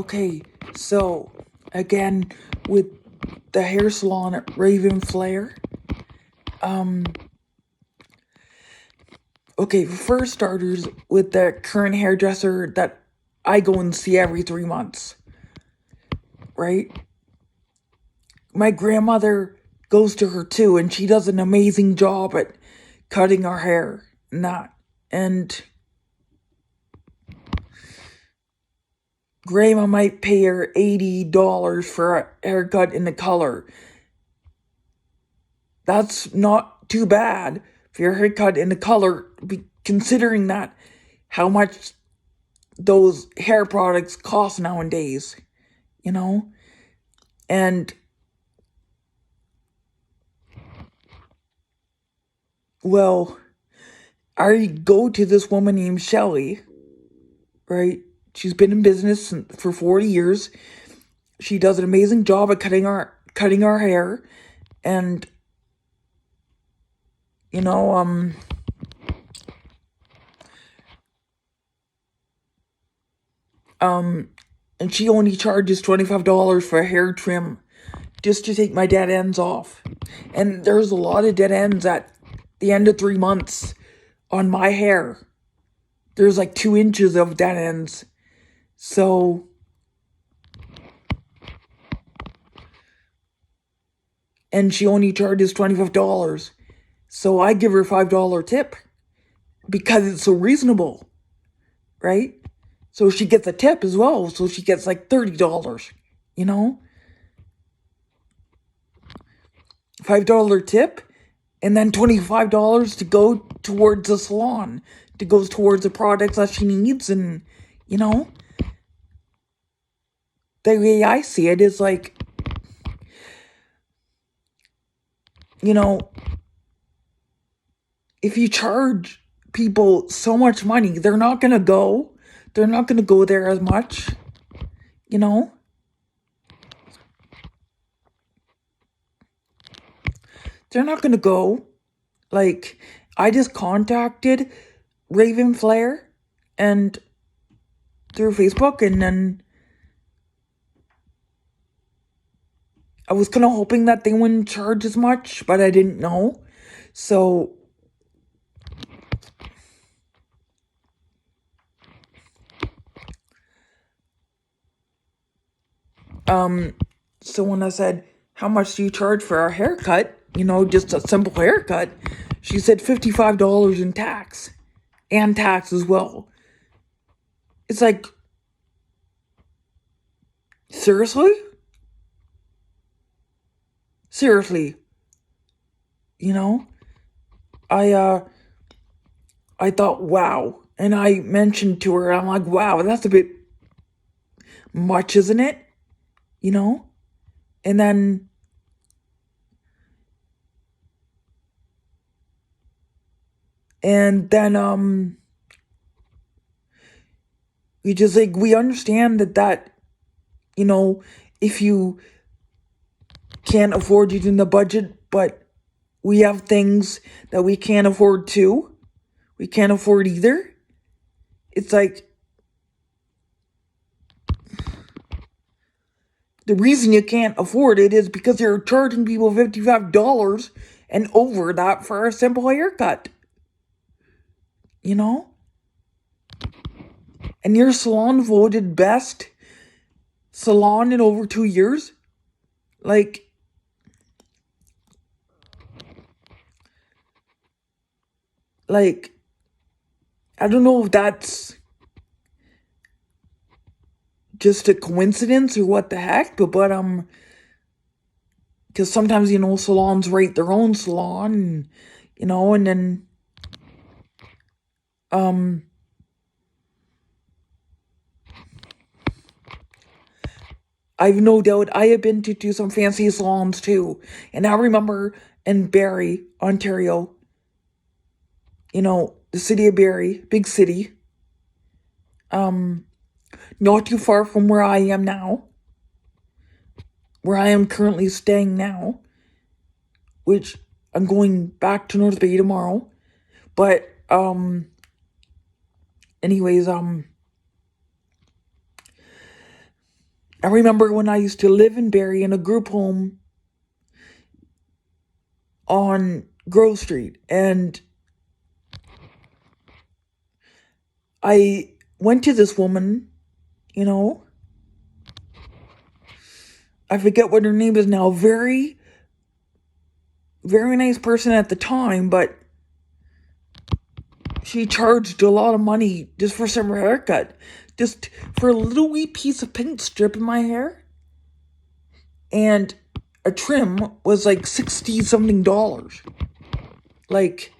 Okay, so again with the hair salon at Raven Flair. Okay, for starters, with the current hairdresser that I go and see every 3 months, right? My grandmother goes to her too, and she does an amazing job at cutting our hair and that. And grandma might pay her $80 for a haircut in the color. That's not too bad for your haircut in the color, considering that how much those hair products cost nowadays, you know? And, well, I go to this woman named Shelly, right? She's been in business for 40 years. She does an amazing job at cutting our hair. And, you know, and she only charges $25 for a hair trim just to take my dead ends off. And there's a lot of dead ends at the end of 3 months on my hair. There's like 2 inches of dead ends. So, and she only charges $25. So I give her a $5 tip because it's so reasonable, right? So she gets a tip as well. So she gets like $30, you know? $5 tip, and then $25 to go towards the salon, to go towards the products that she needs. And, you know, the way I see it is like, you know, if you charge people so much money, they're not going to go. They're not going to go there as much, you know? They're not going to go. Like, I just contacted Raven Flair and through Facebook, and then I was kind of hoping that they wouldn't charge as much, but I didn't know. So, so when I said, how much do you charge for a haircut? You know, just a simple haircut. She said $55 in tax. And tax as well. It's like, seriously? Seriously. You know? I thought, wow. And I mentioned to her, I'm like, wow, that's a bit much, isn't it? You know? And then we just like, we understand that, you know, if you can't afford it in the budget, but we have things that we can't afford too. We can't afford either. It's like, the reason you can't afford it is because you're charging people $55 and over that for a simple haircut. You know? And your salon voted best salon in over 2 years. Like, I don't know if that's just a coincidence or what the heck, but because sometimes, you know, salons rate their own salon, and, you know, and then, I've no doubt I have been to some fancy salons too. And I remember in Barrie, Ontario, you know, the city of Barrie, big city, not too far from where I am now, where I am currently staying now, which I'm going back to North Bay tomorrow. But, anyways, I remember when I used to live in Barrie in a group home on Grove Street, and I went to this woman, you know, I forget what her name is now, very, very nice person at the time, but she charged a lot of money just for some haircut, just for a little wee piece of paint strip in my hair, and a trim was like $60 something. Like,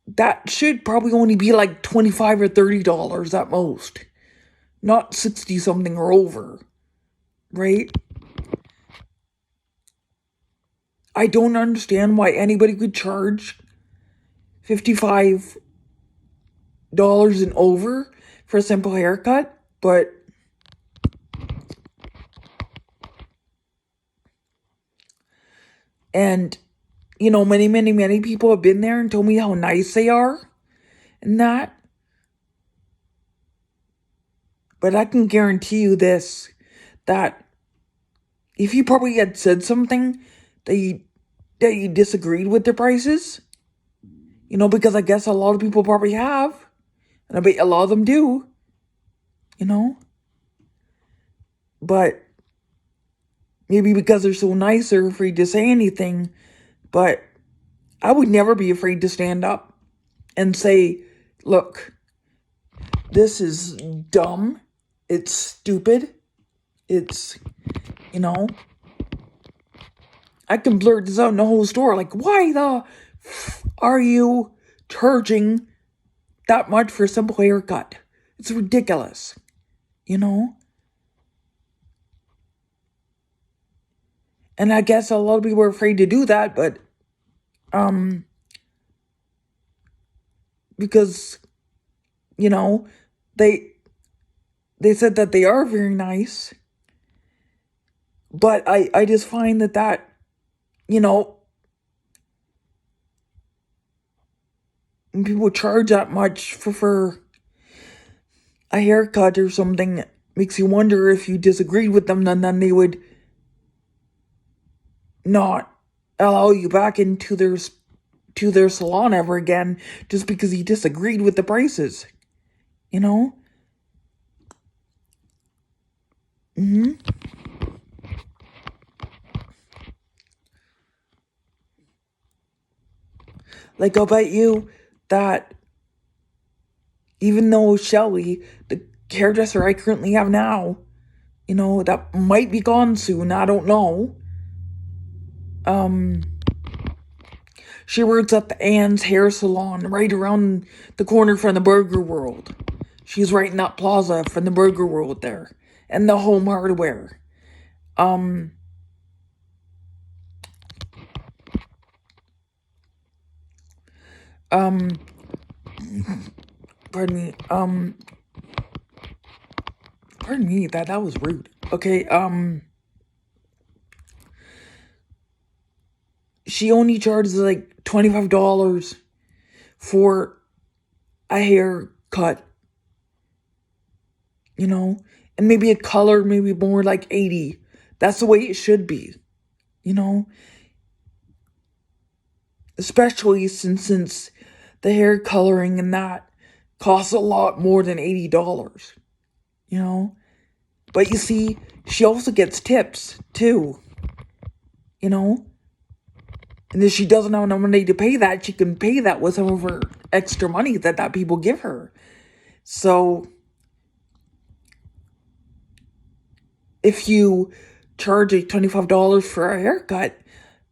that should probably only be like $25 or $30 at most, not 60 something or over, right? I don't understand why anybody could charge $55 and over for a simple haircut, but and you know, many people have been there and told me how nice they are and that. But I can guarantee you this, that if you probably had said something that you disagreed with the prices, you know, because I guess a lot of people probably have, and I bet a lot of them do, you know, but maybe because they're so nice, they're afraid to say anything. But I would never be afraid to stand up and say, look, this is dumb, it's stupid, it's, you know, I can blurt this out in the whole store, like, why the are you charging that much for a simple haircut? It's ridiculous, you know? And I guess a lot of people are afraid to do that, but, because, you know, they said that they are very nice, but I just find that, you know, when people charge that much for a haircut or something, it makes you wonder if you disagreed with them, then they would not allow you back into their salon ever again just because you disagreed with the prices, you know? Like, I'll bet you that even though Shelly, the hairdresser I currently have now, you know, that might be gone soon, I don't know. She works at the Ann's hair salon right around the corner from the Burger World. She's right in that plaza from the Burger World there. And the Home Hardware. Pardon me. Pardon me, that was rude. Okay, she only charges like $25 for a haircut, you know, and maybe a color, maybe more like 80. That's the way it should be, you know, especially since the hair coloring and that costs a lot more than $80, you know. But you see, she also gets tips too, you know. And if she doesn't have enough money to pay that, she can pay that with some of her extra money that people give her. So if you charge a $25 for a haircut,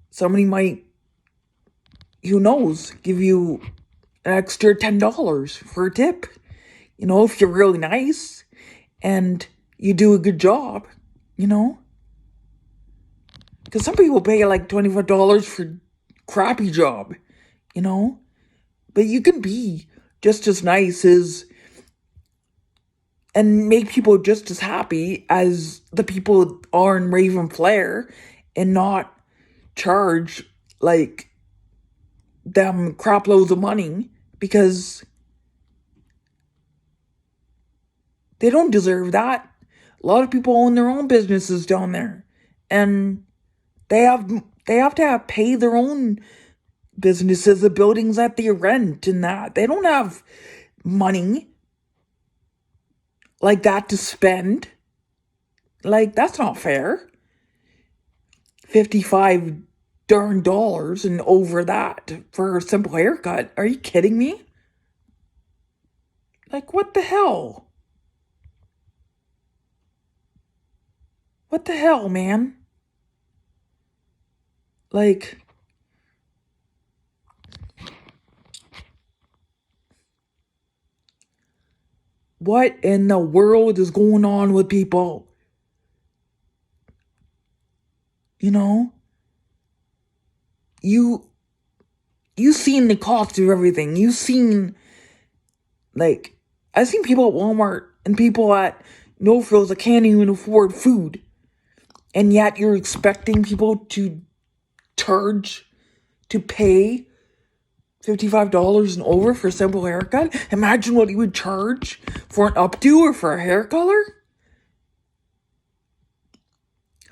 somebody might, who knows, give you an extra $10 for a tip. You know, if you're really nice and you do a good job, you know. Because some people pay like $25 for crappy job, you know. But you can be just as nice as and make people just as happy as the people are in Raven Flair and not charge like them crap loads of money because They don't deserve that. A lot of people own their own businesses down there, and they have to pay their own businesses, the buildings that they rent and that. They don't have money like that to spend. Like, that's not fair. 55 darn dollars and over that for a simple haircut. Are you kidding me? Like, what the hell? What the hell, man? Like, what in the world is going on with people? You know? You seen the cost of everything. You seen, like, I've seen people at Walmart and people at No Frills that can't even afford food. And yet you're expecting people to pay $55 and over for a simple haircut? Imagine what you would charge for an updo or for a hair color.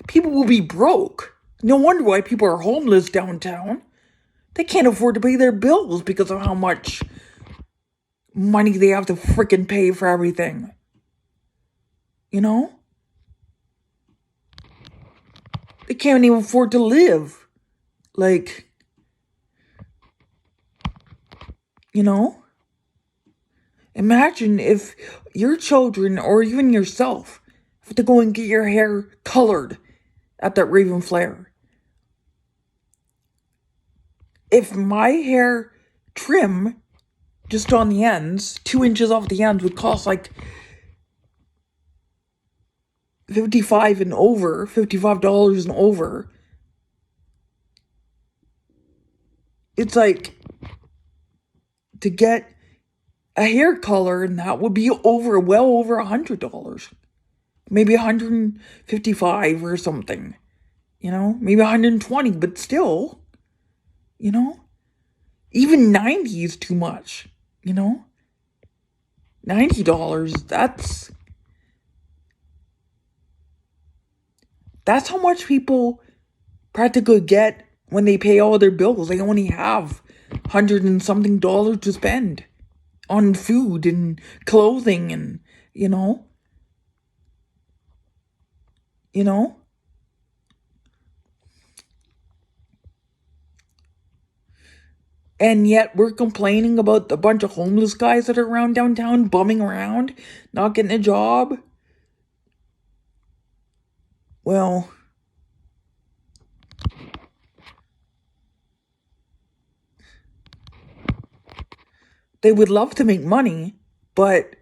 People will be broke. No wonder why people are homeless downtown. They can't afford to pay their bills because of how much money they have to freaking pay for everything. You know? They can't even afford to live. Like, you know? Imagine if your children or even yourself have to go and get your hair colored at that Raven Flair. If my hair trim just on the ends, 2 inches off the ends, would cost like $55 and over, it's like, to get a hair color, and that would be well over $100. Maybe $155 or something. You know? Maybe $120, but still, you know? Even $90 is too much, you know? $90, that's how much people practically get when they pay all their bills. They only have $100 and something to spend on food and clothing and, you know? And yet we're complaining about a bunch of homeless guys that are around downtown, bumming around, not getting a job. Well, they would love to make money, but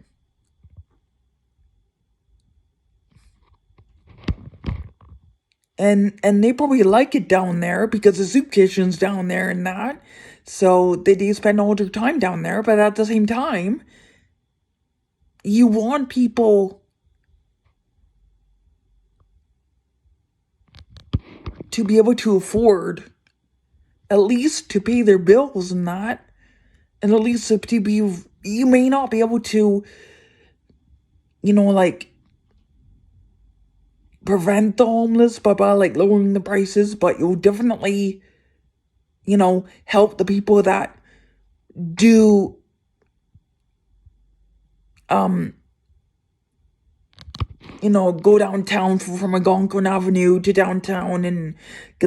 and they probably like it down there because the soup kitchen's down there and that. So they do spend all their time down there, but at the same time, you want people to be able to afford at least to pay their bills and that. And at least to be, you may not be able to, you know, like, prevent the homeless by like lowering the prices, but you'll definitely, you know, help the people that do, you know, go downtown from Algonquin Avenue to downtown and get